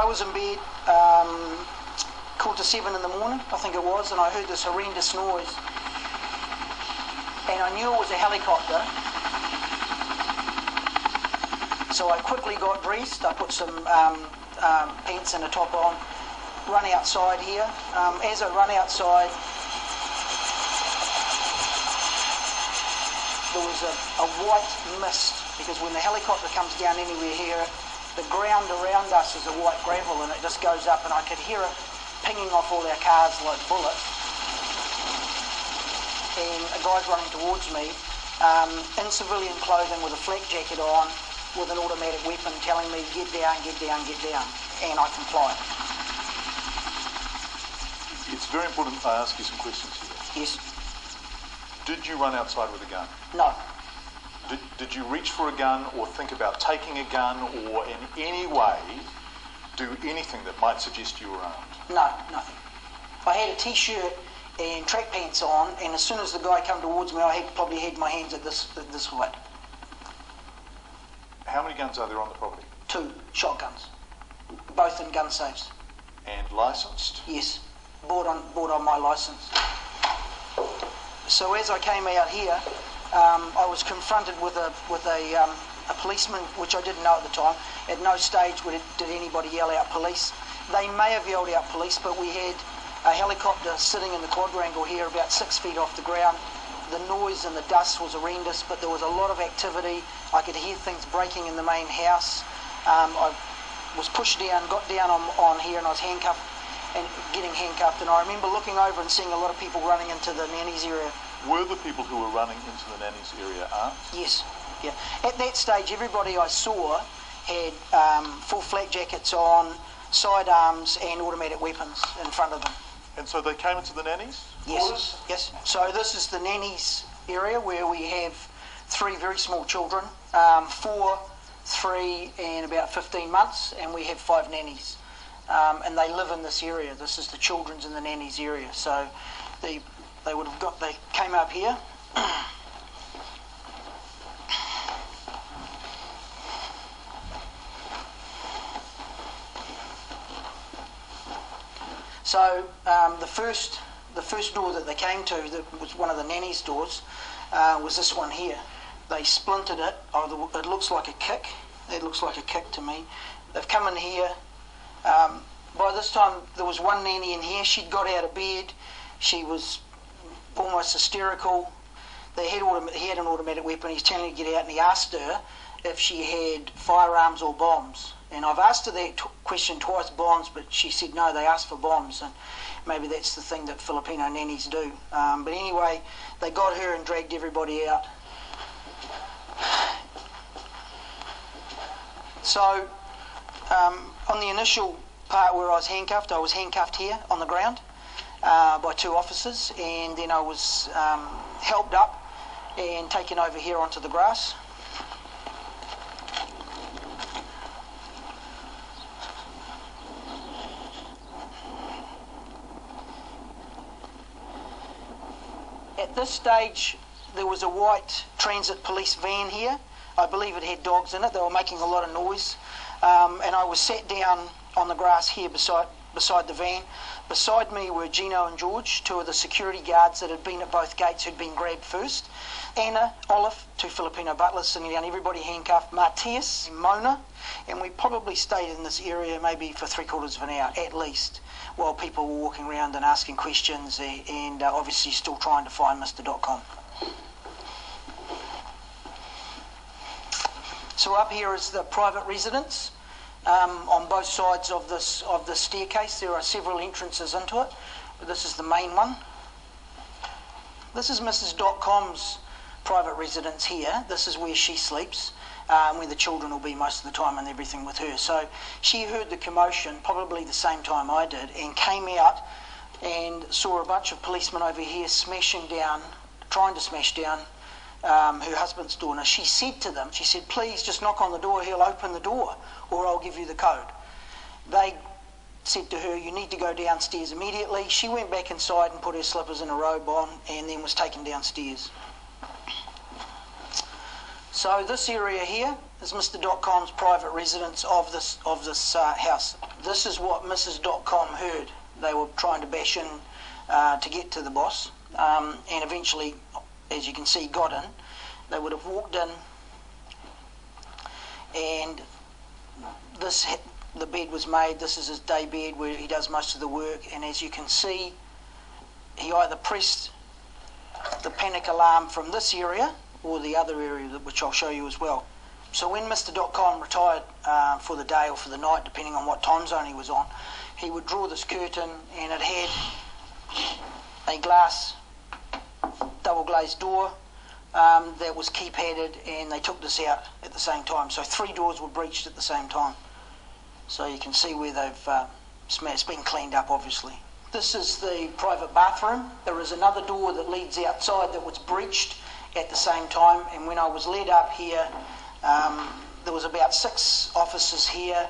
was in bed, quarter to 7 in the morning, I think it was, and I heard this horrendous noise. And I knew it was a helicopter. So I quickly got dressed. I put some pants and a top on, run outside here. As I run outside, there was a white mist, because when the helicopter comes down anywhere here, the ground around us is a white gravel, and it just goes up, and I could hear it pinging off all our cars like bullets. And a guy's running towards me in civilian clothing with a flak jacket on, with an automatic weapon, telling me, get down, get down, get down. And I complied. It's very important I ask you some questions here. Yes. Did you run outside with a gun? No. Did you reach for a gun or think about taking a gun or in any way do anything that might suggest you were armed? No, nothing. I had a t-shirt and track pants on, and as soon as the guy came towards me, I probably had my hands at this height. How many guns are there on the property? 2 shotguns, both in gun safes. And licensed? Yes, bought on my license. So as I came out here, I was confronted with a policeman, which I didn't know at the time. At no stage did anybody yell out police. They may have yelled out police, but we had a helicopter sitting in the quadrangle here about 6 feet off the ground. The noise and the dust was horrendous, but there was a lot of activity. I could hear things breaking in the main house. I was pushed down, got down on here, and I was handcuffed and getting handcuffed. And I remember looking over and seeing a lot of people running into the nannies area. Were the people who were running into the nannies area armed? Yes, yeah. At that stage, everybody I saw had full flak jackets on, sidearms, and automatic weapons in front of them. And so they came into the nannies? Yes, yes. So this is the nannies area where we have 3 very small children, 4, 3, and about 15 months, and we have 5 nannies. And they live in this area. This is the children's and the nannies area. So they came up here. So the first door that they came to, that was one of the nannies' doors, was this one here. They splintered it. Oh, it looks like a kick. It looks like a kick to me. They've come in here. By this time, there was one nanny in here. She'd got out of bed. She was almost hysterical. He had an automatic weapon. He's telling her to get out, and he asked her if she had firearms or bombs. And I've asked her that question twice, bombs, but she said no, they asked for bombs, and maybe that's the thing that Filipino nannies do. But anyway, they got her and dragged everybody out. So on the initial part where I was handcuffed here on the ground by 2 officers, and then I was helped up and taken over here onto the grass. At this stage, there was a white transit police van here. I believe it had dogs in it. They were making a lot of noise. And I was sat down on the grass here beside the van. Beside me were Gino and George, 2 of the security guards that had been at both gates, who'd been grabbed first. Anna, Olive, 2 Filipino butlers sitting down, everybody handcuffed. Matias, Mona, and we probably stayed in this area maybe for 3/4 of an hour at least, while people were walking around and asking questions and obviously still trying to find Mr. Dotcom. So up here is the private residence. On both sides of the staircase there are several entrances into it. This is the main one. This is Mrs. Dotcom's private residence here. This is where she sleeps, where the children will be most of the time and everything with her. So she heard the commotion probably the same time I did and came out and saw a bunch of policemen over here trying to smash down her husband's door. Now she said to them, she said, please just knock on the door, he'll open the door or I'll give you the code. They said to her, you need to go downstairs immediately. She went back inside and put her slippers and a robe on and then was taken downstairs. So this area here is Mr. Dotcom's private residence of this house. This is what Mrs. Dotcom heard. They were trying to bash in to get to the boss, and eventually, as you can see, got in. They would have walked in, and the bed was made. This is his day bed where he does most of the work, and as you can see, he either pressed the panic alarm from this area or the other area, which I'll show you as well. So when Mr. Dotcom retired for the day or for the night, depending on what time zone he was on, he would draw this curtain, and it had a glass double glazed door that was keypadded, and they took this out at the same time. So 3 doors were breached at the same time. So you can see where they've it's been cleaned up, obviously. This is the private bathroom. There is another door that leads outside that was breached at the same time, and when I was led up here, there was about 6 officers here.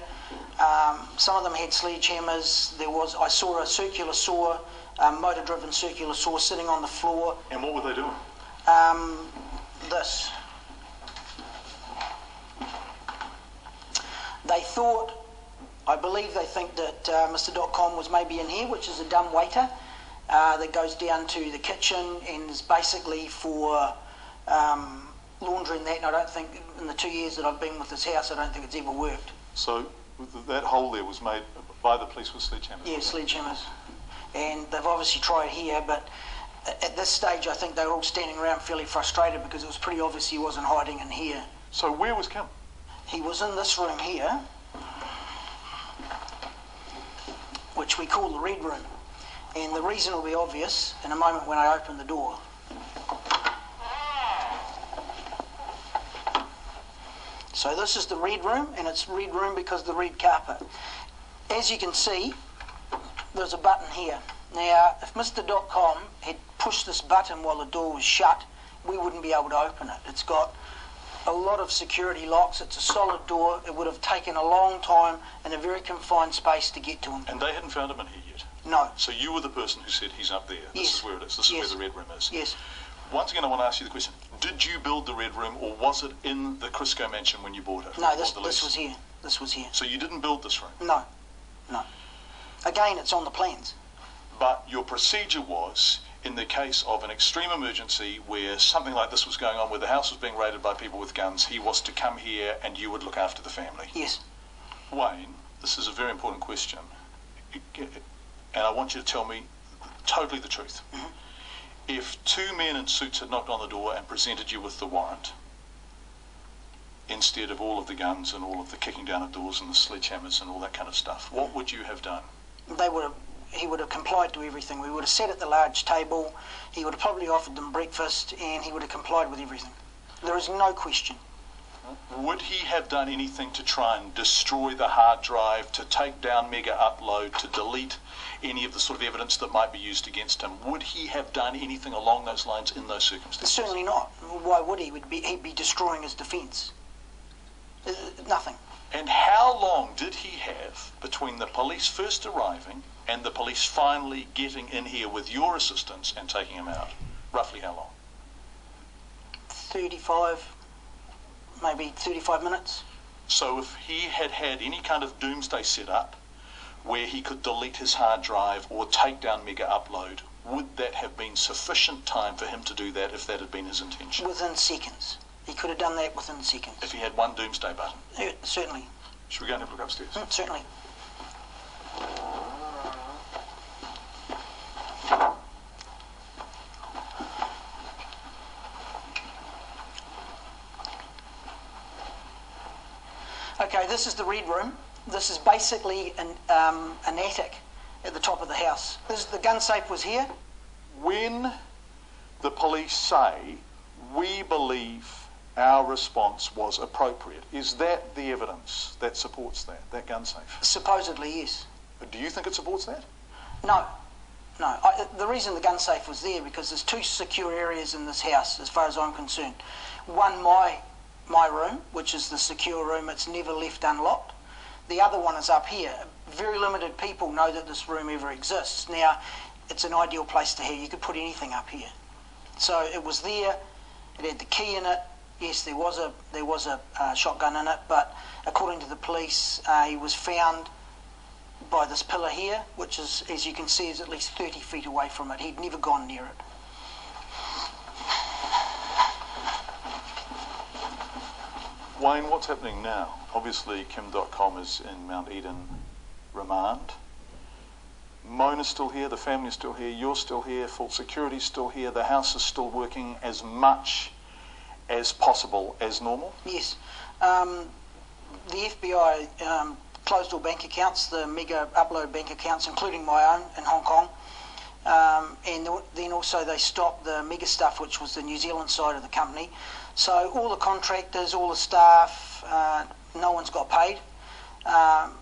Some of them had sledgehammers. I saw a circular saw, motor-driven circular saw sitting on the floor. And what were they doing? This. They thought, I believe they think that Mr. Dotcom was maybe in here, which is a dumb waiter that goes down to the kitchen and is basically for laundry and that, and I don't think, in the 2 years that I've been with this house, I don't think it's ever worked. So that hole there was made by the police with sledgehammers? Yeah, sledgehammers. And they've obviously tried here, but at this stage I think they were all standing around fairly frustrated because it was pretty obvious he wasn't hiding in here. So where was Kim? He was in this room here, which we call the red room. And the reason will be obvious in a moment when I open the door. So this is the red room, and it's red room because of the red carpet. As you can see, there's a button here. Now, if Mr. Dotcom had pushed this button while the door was shut, we wouldn't be able to open it. It's got a lot of security locks. It's a solid door. It would have taken a long time in a very confined space to get to him. And they hadn't found him in here yet? No. So you were the person who said he's up there. Yes. This is where it is. This is where the red room is. Yes. Once again, I want to ask you the question. Did you build the red room, or was it in the Crisco mansion when you bought it? No, this was here. This was here. So you didn't build this room? No. No. Again, it's on the plans. But your procedure was, in the case of an extreme emergency where something like this was going on, where the house was being raided by people with guns, he was to come here and you would look after the family? Yes. Wayne, this is a very important question, and I want you to tell me totally the truth. Mm-hmm. If 2 men in suits had knocked on the door and presented you with the warrant, instead of all of the guns and all of the kicking down of doors and the sledgehammers and all that kind of stuff, what would you have done? He would have complied to everything. We would have sat at the large table. He would have probably offered them breakfast, and he would have complied with everything. There is no question. Would he have done anything to try and destroy the hard drive, to take down Mega Upload, to delete any of the sort of evidence that might be used against him? Would he have done anything along those lines in those circumstances? Certainly not. Why would he? He'd be destroying his defence. Nothing. And how long did he have between the police first arriving and the police finally getting in here with your assistance and taking him out? Roughly how long? 35, maybe 35 minutes. So if he had had any kind of doomsday set up where he could delete his hard drive or take down Mega Upload, would that have been sufficient time for him to do that if that had been his intention? Within seconds. He could have done that within seconds. If he had one doomsday button? Certainly. Should we go and have a look upstairs? Certainly. Okay, this is the red room. This is basically an attic at the top of the house. The gun safe was here. When the police say, we believe our response was appropriate, is that the evidence that supports that gun safe? Supposedly, yes. But do you think it supports that? No. No. The reason the gun safe was there, because there's 2 secure areas in this house, as far as I'm concerned. One, my room, which is the secure room. It's never left unlocked. The other one is up here. Very limited people know that this room ever exists. Now, it's an ideal place to have. You could put anything up here. So it was there. It had the key in it. Yes, there was a shotgun in it, but according to the police, he was found by this pillar here, which is, as you can see, is at least 30 feet away from it. He'd never gone near it. Wayne, what's happening now? Obviously, Kim Dotcom is in Mount Eden remand. Mona's still here, the family's still here, you're still here, full security's still here, the house is still working as much as possible as normal? Yes. The FBI closed all bank accounts, the mega upload bank accounts, including my own in Hong Kong. And then also they stopped the mega stuff, which was the New Zealand side of the company. So all the contractors, all the staff, no one's got paid.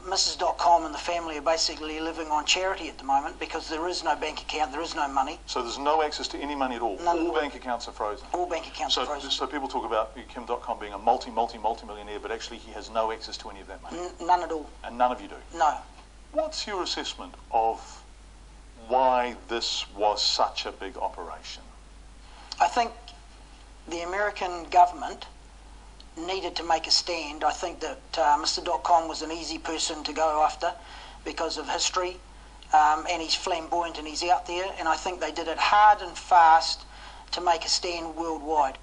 Mrs. Dotcom and the family are basically living on charity at the moment because there is no bank account, there is no money. So there's no access to any money at all? None. All bank accounts are frozen? All bank accounts are frozen. So people talk about Kim Dotcom being a multi-millionaire, but actually he has no access to any of that money? None at all. And none of you do? No. What's your assessment of why this was such a big operation? I think the American government needed to make a stand. I think that Mr. Dotcom was an easy person to go after because of history, and he's flamboyant and he's out there, and I think they did it hard and fast to make a stand worldwide.